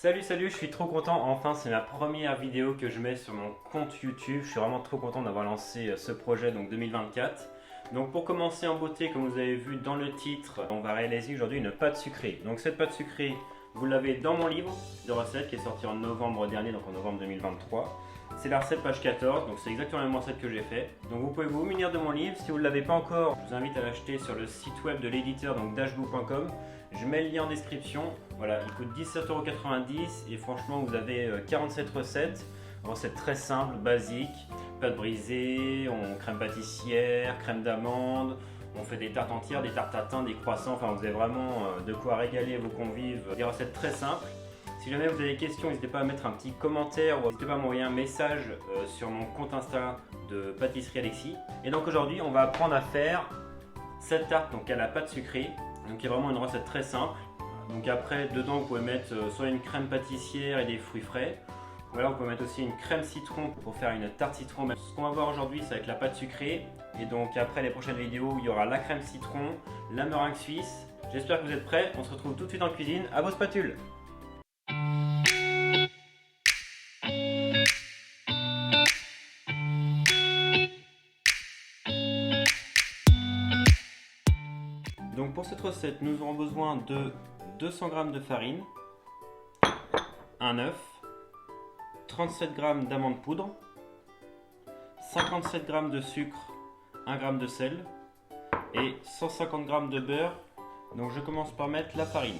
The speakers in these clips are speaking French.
Salut, je suis trop content, enfin c'est ma première vidéo que je mets sur mon compte YouTube. Je suis vraiment trop content d'avoir lancé ce projet donc 2024. Donc pour commencer en beauté, comme vous avez vu dans le titre, on va réaliser aujourd'hui une pâte sucrée. Donc cette pâte sucrée, vous l'avez dans mon livre de recettes qui est sorti en novembre dernier, donc en novembre 2023. C'est la recette page 14, donc c'est exactement la même recette que j'ai fait. Donc vous pouvez vous munir de mon livre. Si vous ne l'avez pas encore, je vous invite à l'acheter sur le site web de l'éditeur, donc dashboo.com. Je mets le lien en description. Voilà, il coûte 17,90 € et franchement vous avez 47 recettes. Recettes très simples, basiques. Pâte brisée, crème pâtissière, crème d'amande. On fait des tartes entières, des tartes tatin, des croissants. Enfin vous avez vraiment de quoi régaler vos convives. Des recettes très simples. Si jamais vous avez des questions, n'hésitez pas à mettre un petit commentaire ou n'hésitez pas à m'envoyer un message sur mon compte Insta de Pâtisserie Alexis. Et donc aujourd'hui, on va apprendre à faire cette tarte donc à la pâte sucrée. Donc il y a vraiment une recette très simple. Donc après, dedans, vous pouvez mettre soit une crème pâtissière et des fruits frais. Ou alors vous pouvez mettre aussi une crème citron pour faire une tarte citron. Ce qu'on va voir aujourd'hui, c'est avec la pâte sucrée. Et donc après les prochaines vidéos, il y aura la crème citron, la meringue suisse. J'espère que vous êtes prêts. On se retrouve tout de suite en cuisine. À vos spatules. Donc pour cette recette, nous aurons besoin de 200 g de farine, un œuf, 37 g d'amandes poudre, 57 g de sucre, 1 g de sel et 150 g de beurre. Donc je commence par mettre la farine.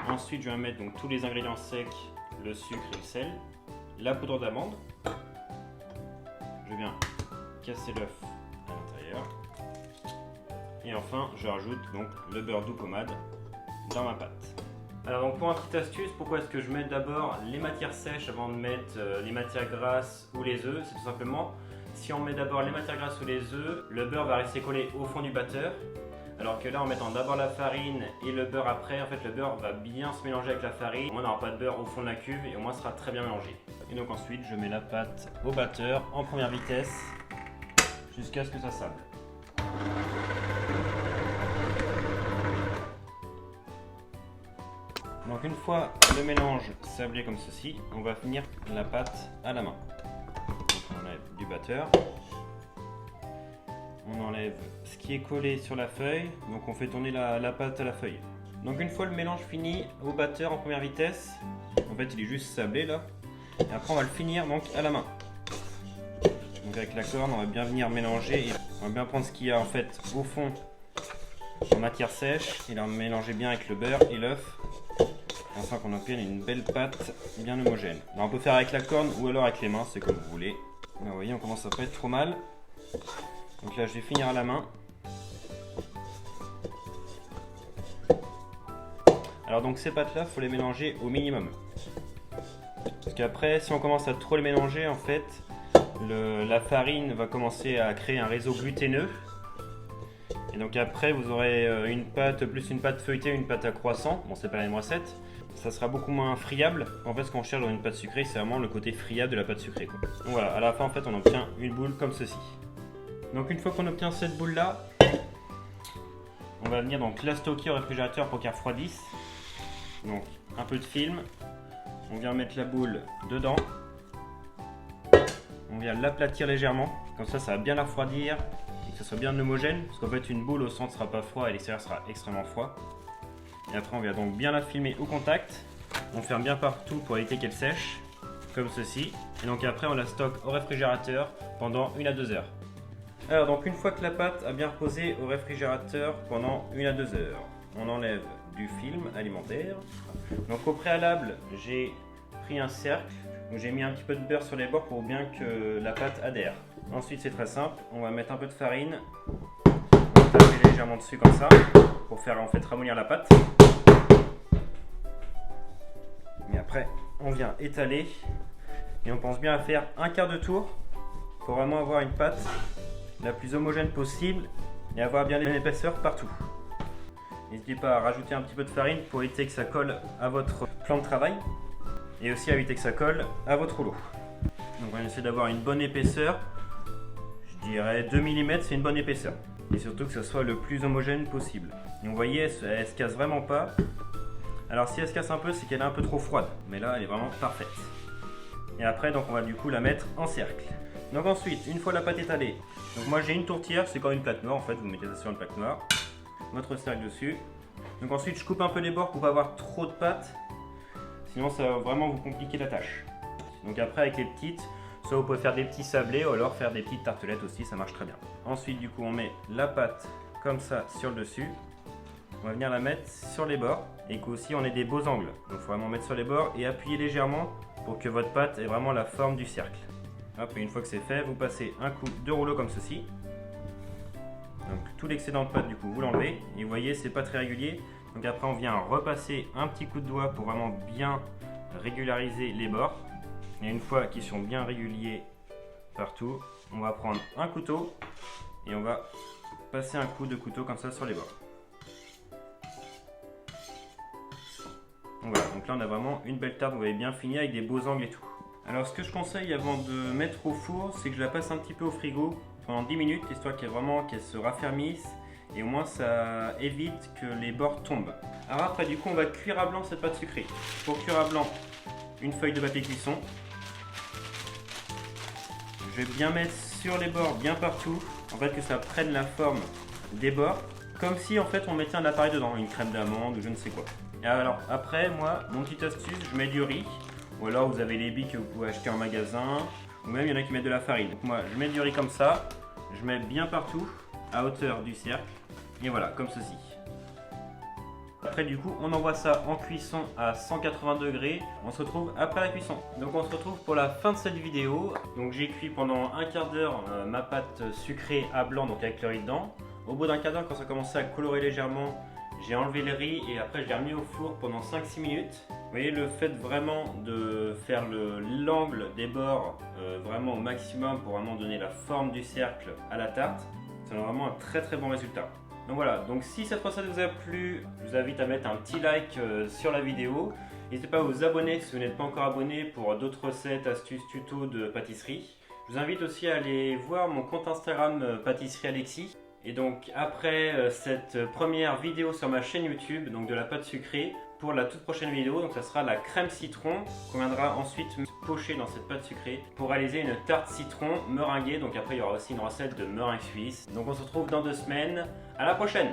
Ensuite je vais mettre donc tous les ingrédients secs, le sucre et le sel, la poudre d'amande. Je viens casser l'œuf à l'intérieur. Et enfin, je rajoute donc le beurre doux pommade dans ma pâte. Alors donc pour une petite astuce, pourquoi est-ce que je mets d'abord les matières sèches avant de mettre les matières grasses ou les œufs? C'est tout simplement, si on met d'abord les matières grasses ou les œufs, le beurre va rester collé au fond du batteur. Alors que là, en mettant d'abord la farine et le beurre après, en fait le beurre va bien se mélanger avec la farine. Au moins on n'aura pas de beurre au fond de la cuve et au moins ce sera très bien mélangé. Et donc ensuite, je mets la pâte au batteur en première vitesse jusqu'à ce que ça sable. Donc une fois le mélange sablé comme ceci, on va finir la pâte à la main. Donc on enlève du batteur, on enlève ce qui est collé sur la feuille, donc on fait tourner la pâte à la feuille. Donc une fois le mélange fini au batteur en première vitesse, en fait il est juste sablé là, et après on va le finir donc à la main. Donc avec la corne on va bien venir mélanger, et on va bien prendre ce qu'il y a en fait au fond en matière sèche et la mélanger bien avec le beurre et l'œuf. Afin qu'on obtienne une belle pâte bien homogène. Alors on peut faire avec la corne ou alors avec les mains, c'est comme vous voulez. Là, vous voyez, on commence à pas être trop mal. Donc là, je vais finir à la main. Alors donc ces pâtes-là, il faut les mélanger au minimum. Parce qu'après, si on commence à trop les mélanger, en fait, la farine va commencer à créer un réseau gluténeux. Et donc après, vous aurez une pâte, plus une pâte feuilletée, une pâte à croissant. Bon, c'est pas la même recette. Ça sera beaucoup moins friable. En fait, ce qu'on cherche dans une pâte sucrée, c'est vraiment le côté friable de la pâte sucrée, quoi. Donc voilà, à la fin, en fait, on obtient une boule comme ceci. Donc une fois qu'on obtient cette boule-là, on va venir donc la stocker au réfrigérateur pour qu'elle refroidisse. Donc un peu de film. On vient mettre la boule dedans. On vient l'aplatir légèrement. Comme ça va bien la refroidir et que ça soit bien homogène. Parce qu'en fait, une boule au centre ne sera pas froid et l'extérieur sera extrêmement froid. Et après on vient donc bien la filmer au contact. On ferme bien partout pour éviter qu'elle sèche, comme ceci. Et donc après on la stocke au réfrigérateur pendant 1 à 2 heures. Alors donc une fois que la pâte a bien reposé au réfrigérateur pendant 1 à 2 heures, on enlève du film alimentaire. Donc au préalable, j'ai pris un cercle où j'ai mis un petit peu de beurre sur les bords pour bien que la pâte adhère. Ensuite c'est très simple, on va mettre un peu de farine. On va taper légèrement dessus comme ça pour faire en fait ramollir la pâte. Et après on vient étaler et on pense bien à faire un quart de tour pour vraiment avoir une pâte la plus homogène possible et avoir bien l'épaisseur partout. N'hésitez pas à rajouter un petit peu de farine pour éviter que ça colle à votre plan de travail et aussi à éviter que ça colle à votre rouleau. Donc on va essayer d'avoir une bonne épaisseur. Je dirais 2 mm, c'est une bonne épaisseur. Et surtout que ce soit le plus homogène possible. Donc vous voyez, elle se casse vraiment pas. Alors si elle se casse un peu, c'est qu'elle est un peu trop froide, mais là elle est vraiment parfaite. Et après donc on va du coup la mettre en cercle. Donc ensuite, une fois la pâte étalée, donc moi j'ai une tourtière, c'est comme une plaque noire en fait, vous mettez ça sur une plaque noire, votre cercle dessus. Donc ensuite je coupe un peu les bords pour pas avoir trop de pâte, sinon ça va vraiment vous compliquer la tâche. Donc après avec les petites, soit vous pouvez faire des petits sablés ou alors faire des petites tartelettes aussi, ça marche très bien. Ensuite du coup on met la pâte comme ça sur le dessus. On va venir la mettre sur les bords et qu'aussi on ait des beaux angles. Donc il faut vraiment mettre sur les bords et appuyer légèrement pour que votre pâte ait vraiment la forme du cercle. Hop, et une fois que c'est fait, vous passez un coup de rouleau comme ceci. Donc tout l'excédent de pâte du coup vous l'enlevez et vous voyez c'est pas très régulier. Donc après on vient repasser un petit coup de doigt pour vraiment bien régulariser les bords. Et une fois qu'ils sont bien réguliers partout, on va prendre un couteau et on va passer un coup de couteau comme ça sur les bords. Donc voilà, donc là on a vraiment une belle tarte, vous voyez bien fini avec des beaux angles et tout. Alors ce que je conseille avant de mettre au four, c'est que je la passe un petit peu au frigo pendant 10 minutes, histoire qu'elle se raffermisse et au moins ça évite que les bords tombent. Alors après du coup on va cuire à blanc cette pâte sucrée. Pour cuire à blanc, une feuille de papier cuisson. Je vais bien mettre sur les bords, bien partout, en fait que ça prenne la forme des bords, comme si en fait on mettait un appareil dedans, une crème d'amande ou je ne sais quoi. Et alors après moi, mon petite astuce, je mets du riz, ou alors vous avez les billes que vous pouvez acheter en magasin, ou même il y en a qui mettent de la farine. Donc moi je mets du riz comme ça, je mets bien partout, à hauteur du cercle, et voilà, comme ceci. Après du coup on envoie ça en cuisson à 180 degrés, on se retrouve après la cuisson. Donc on se retrouve pour la fin de cette vidéo. Donc j'ai cuit pendant un quart d'heure ma pâte sucrée à blanc, donc avec le riz dedans. Au bout d'un quart d'heure, quand ça commençait à colorer légèrement, j'ai enlevé le riz et après je l'ai remis au four pendant 5-6 minutes. Vous voyez le fait vraiment de faire l'angle des bords vraiment au maximum pour vraiment donner la forme du cercle à la tarte, ça donne vraiment un très bon résultat. Donc voilà, donc si cette recette vous a plu, je vous invite à mettre un petit like sur la vidéo. N'hésitez pas à vous abonner si vous n'êtes pas encore abonné pour d'autres recettes, astuces, tutos de pâtisserie. Je vous invite aussi à aller voir mon compte Instagram Pâtisserie Alexis. Et donc après cette première vidéo sur ma chaîne YouTube, donc de la pâte sucrée, pour la toute prochaine vidéo, donc ça sera la crème citron qu'on viendra ensuite pocher dans cette pâte sucrée pour réaliser une tarte citron meringuée. Donc après il y aura aussi une recette de meringue suisse. Donc on se retrouve dans 2 semaines. À la prochaine!